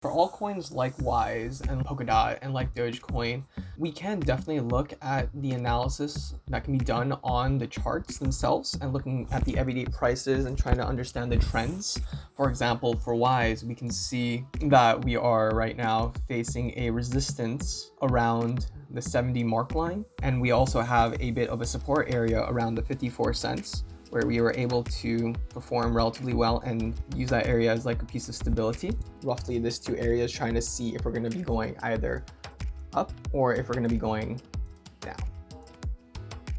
For altcoins like Wise and Polkadot and like Dogecoin, we can definitely look at the analysis that can be done on the charts themselves and looking at the everyday prices and trying to understand the trends. For example, for Wise, we can see that we are right now facing a resistance around the 70 mark line, and we also have a bit of a support area around the 54 cents, where we were able to perform relatively well and use that area as like a piece of stability. Roughly these two areas, trying to see if we're going to be going either up or if we're going to be going down.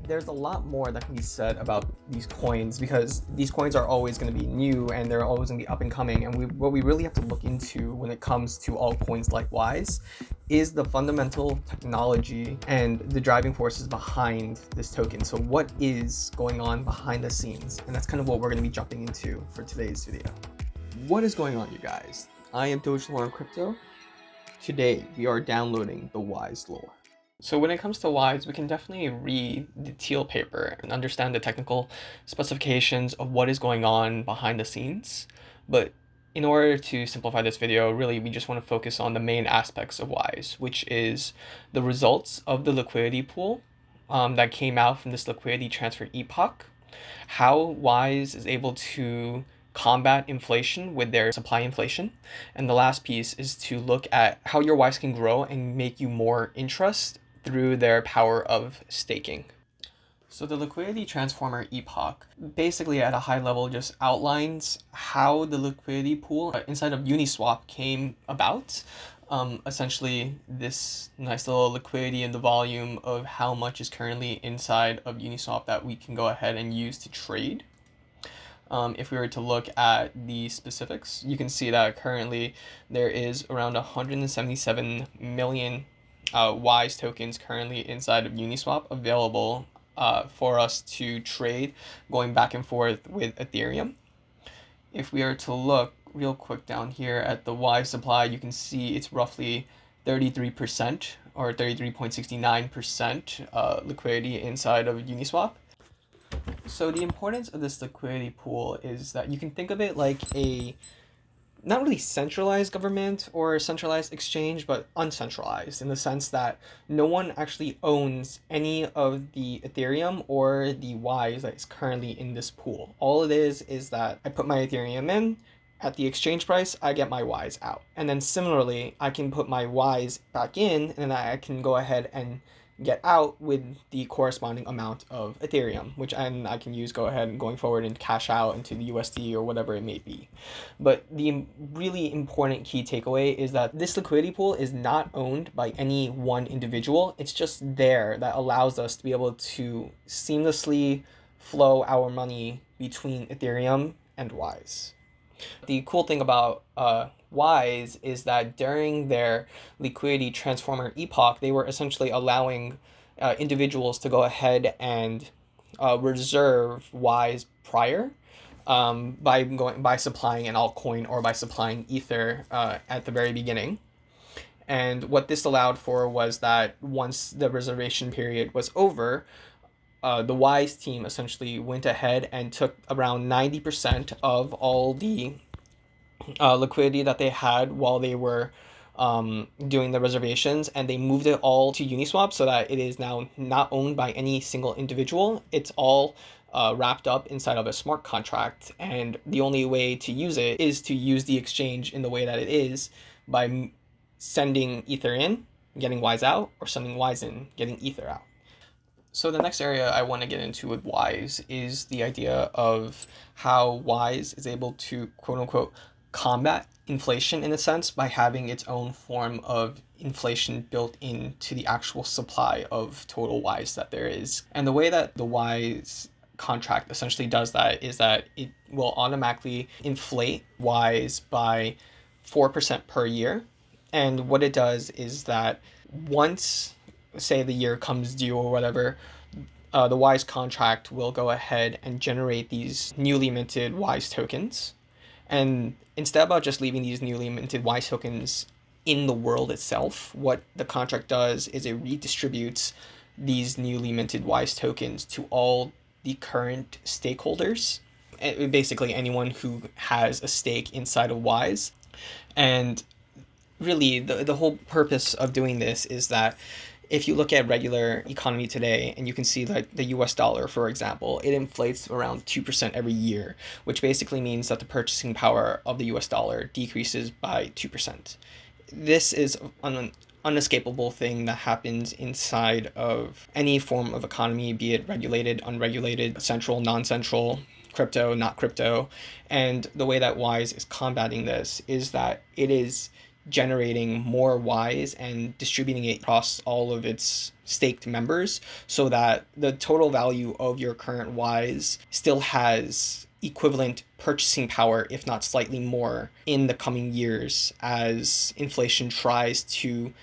There's a lot more that can be said about these coins because these coins are always going to be new and they're always going to be up and coming. And what we really have to look into when it comes to altcoins like Wise is the fundamental technology and the driving forces behind this token. So what is going on behind the scenes? And that's kind of what we're going to be jumping into for today's video. What is going on, you guys? I am Doge Crypto. Today we are downloading the Wise lore. So when it comes to Wise, we can definitely read the teal paper and understand the technical specifications of what is going on behind the scenes. But in order to simplify this video, really, we just want to focus on the main aspects of Wise, which is the results of the liquidity pool that came out from this liquidity transfer epoch, how Wise is able to combat inflation with their supply inflation. And the last piece is to look at how your Wise can grow and make you more interest through their power of staking. So the Liquidity Transformer epoch basically at a high level just outlines how the liquidity pool inside of Uniswap came about. Essentially this nice little liquidity in the volume of how much is currently inside of Uniswap that we can go ahead and use to trade. If we were to look at the specifics, you can see that currently there is around 177 million Wise tokens currently inside of Uniswap available for us to trade going back and forth with Ethereum. If we are to look real quick down here at the Wise supply, you can see it's roughly 33% or 33.69% liquidity inside of Uniswap. So the importance of this liquidity pool is that you can think of it like a not really centralized government or centralized exchange, but uncentralized in the sense that no one actually owns any of the Ethereum or the Wise that is currently in this pool. All it is that I put my Ethereum in, at the exchange price, I get my Wise out. And then similarly, I can put my Wise back in and I can go ahead and get out with the corresponding amount of Ethereum, which I can use go ahead and going forward and cash out into the USD or whatever it may be. But the really important key takeaway is that this liquidity pool is not owned by any one individual. It's just there that allows us to be able to seamlessly flow our money between Ethereum and Wise. The cool thing about Wise is that during their liquidity transformer epoch, they were essentially allowing individuals to go ahead and reserve Wise prior by supplying an altcoin or by supplying Ether at the very beginning. And what this allowed for was that once the reservation period was over, the Wise team essentially went ahead and took around 90% of all the liquidity that they had while they were doing the reservations, and they moved it all to Uniswap so that it is now not owned by any single individual. It's all wrapped up inside of a smart contract, and the only way to use it is to use the exchange in the way that it is by sending Ether in, getting Wise out, or sending Wise in, getting Ether out. So the next area I want to get into with Wise is the idea of how Wise is able to quote unquote combat inflation in a sense by having its own form of inflation built into the actual supply of total Wise that there is. And the way that the Wise contract essentially does that is that it will automatically inflate Wise by 4% per year. And what it does is that once, say, the year comes due or whatever, the Wise contract will go ahead and generate these newly minted Wise tokens. And instead of just leaving these newly minted Wise tokens in the world itself, what the contract does is it redistributes these newly minted Wise tokens to all the current stakeholders, basically anyone who has a stake inside of Wise. And really the whole purpose of doing this is that if you look at regular economy today and you can see like the US dollar, for example, it inflates around 2% every year, which basically means that the purchasing power of the US dollar decreases by 2%. This is an unescapable thing that happens inside of any form of economy, be it regulated, unregulated, central, non-central, crypto, not crypto. And the way that Wise is combating this is that it is generating more Wise and distributing it across all of its staked members so that the total value of your current Wise still has equivalent purchasing power, if not slightly more, in the coming years as inflation tries to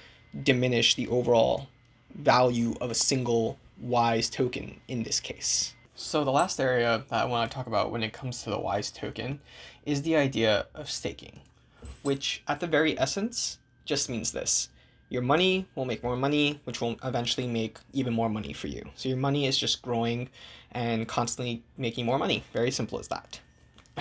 diminish the overall value of a single Wise token in this case. So the last area that I want to talk about when it comes to the Wise token is the idea of staking, which at the very essence just means this. Your money will make more money, which will eventually make even more money for you. So your money is just growing and constantly making more money. Very simple as that.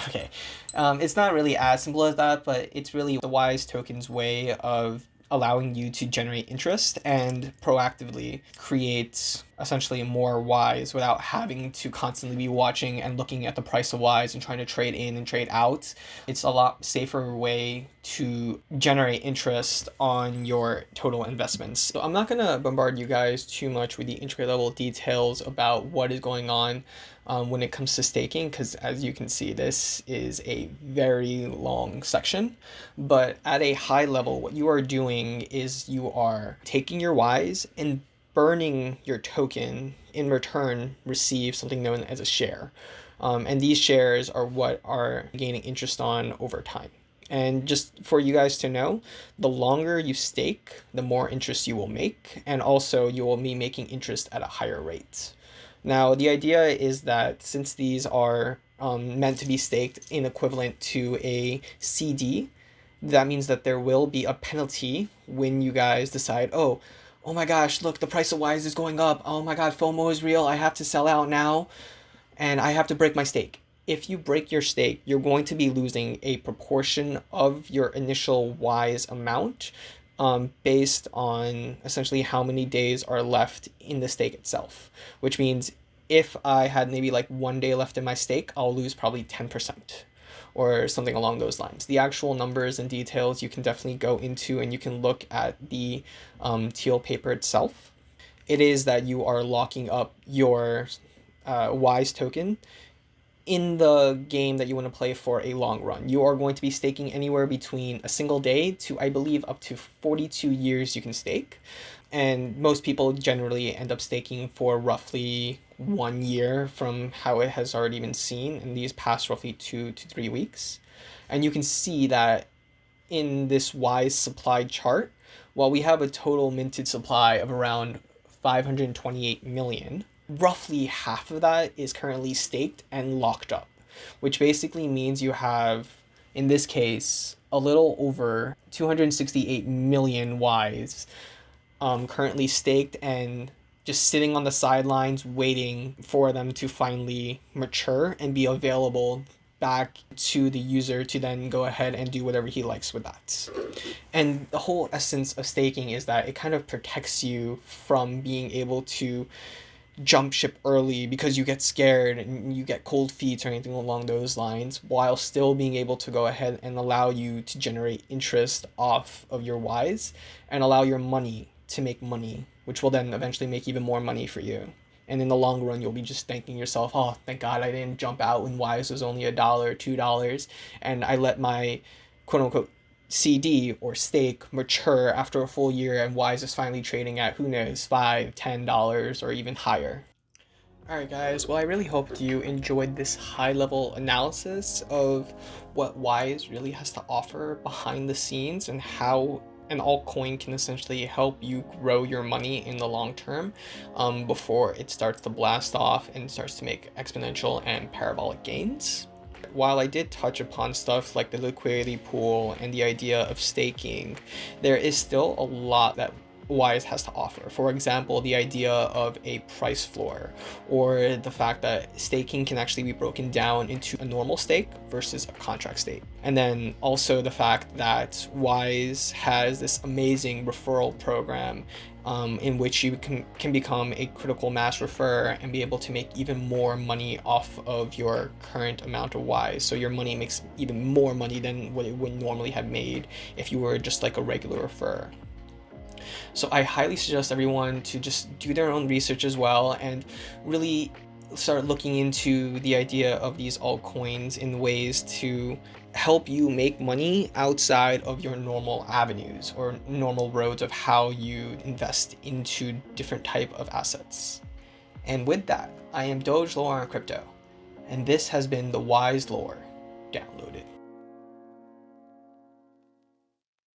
Okay, it's not really as simple as that, but it's really the Wise token's way of allowing you to generate interest and proactively create essentially more Wise without having to constantly be watching and looking at the price of Wise and trying to trade in and trade out. It's a lot safer way to generate interest on your total investments. So I'm not going to bombard you guys too much with the intricate level details about what is going on when it comes to staking, because as you can see, this is a very long section. But at a high level, what you are doing is you are taking your Wise and burning your token, in return receive something known as a share. And these shares are what are gaining interest on over time. And just for you guys to know, the longer you stake, the more interest you will make, and also you will be making interest at a higher rate. Now, the idea is that since these are meant to be staked in equivalent to a CD, that means that there will be a penalty when you guys decide, oh my gosh, look, the price of Wise is going up. Oh my god, FOMO is real. I have to sell out now and I have to break my stake. If you break your stake, you're going to be losing a proportion of your initial Wise amount based on essentially how many days are left in the stake itself, which means if I had maybe like 1 day left in my stake, I'll lose probably 10% or something along those lines. The actual numbers and details you can definitely go into, and you can look at the teal paper itself. It is that you are locking up your Wise token in the game that you want to play for a long run. You are going to be staking anywhere between a single day to, I believe, up to 42 years you can stake. And most people generally end up staking for roughly 1 year from how it has already been seen in these past roughly 2 to 3 weeks. And you can see that in this Wise supply chart, while we have a total minted supply of around 528 million, roughly half of that is currently staked and locked up, which basically means you have, in this case, a little over 268 million Wise currently staked and just sitting on the sidelines waiting for them to finally mature and be available back to the user to then go ahead and do whatever he likes with that. And the whole essence of staking is that it kind of protects you from being able to jump ship early because you get scared and you get cold feet or anything along those lines, while still being able to go ahead and allow you to generate interest off of your Wise and allow your money to make money, which will then eventually make even more money for you. And in the long run, you'll be just thanking yourself, oh, thank God I didn't jump out when Wise was only $1, $2, and I let my quote unquote CD or stake mature after a full year and Wise is finally trading at, who knows, $5, $10 or even higher. Alright guys, well I really hope you enjoyed this high level analysis of what Wise really has to offer behind the scenes and how an altcoin can essentially help you grow your money in the long term before it starts to blast off and starts to make exponential and parabolic gains. While I did touch upon stuff like the liquidity pool and the idea of staking, there is still a lot that Wise has to offer. For example, the idea of a price floor, or the fact that staking can actually be broken down into a normal stake versus a contract stake. And then also the fact that Wise has this amazing referral program in which you can become a critical mass referrer and be able to make even more money off of your current amount of Wise. So your money makes even more money than what it would normally have made if you were just like a regular referrer. So I highly suggest everyone to just do their own research as well and really start looking into the idea of these altcoins in ways to help you make money outside of your normal avenues or normal roads of how you invest into different type of assets. And with that, I am Doge Lore on Crypto, and this has been the Wise Lore Downloaded.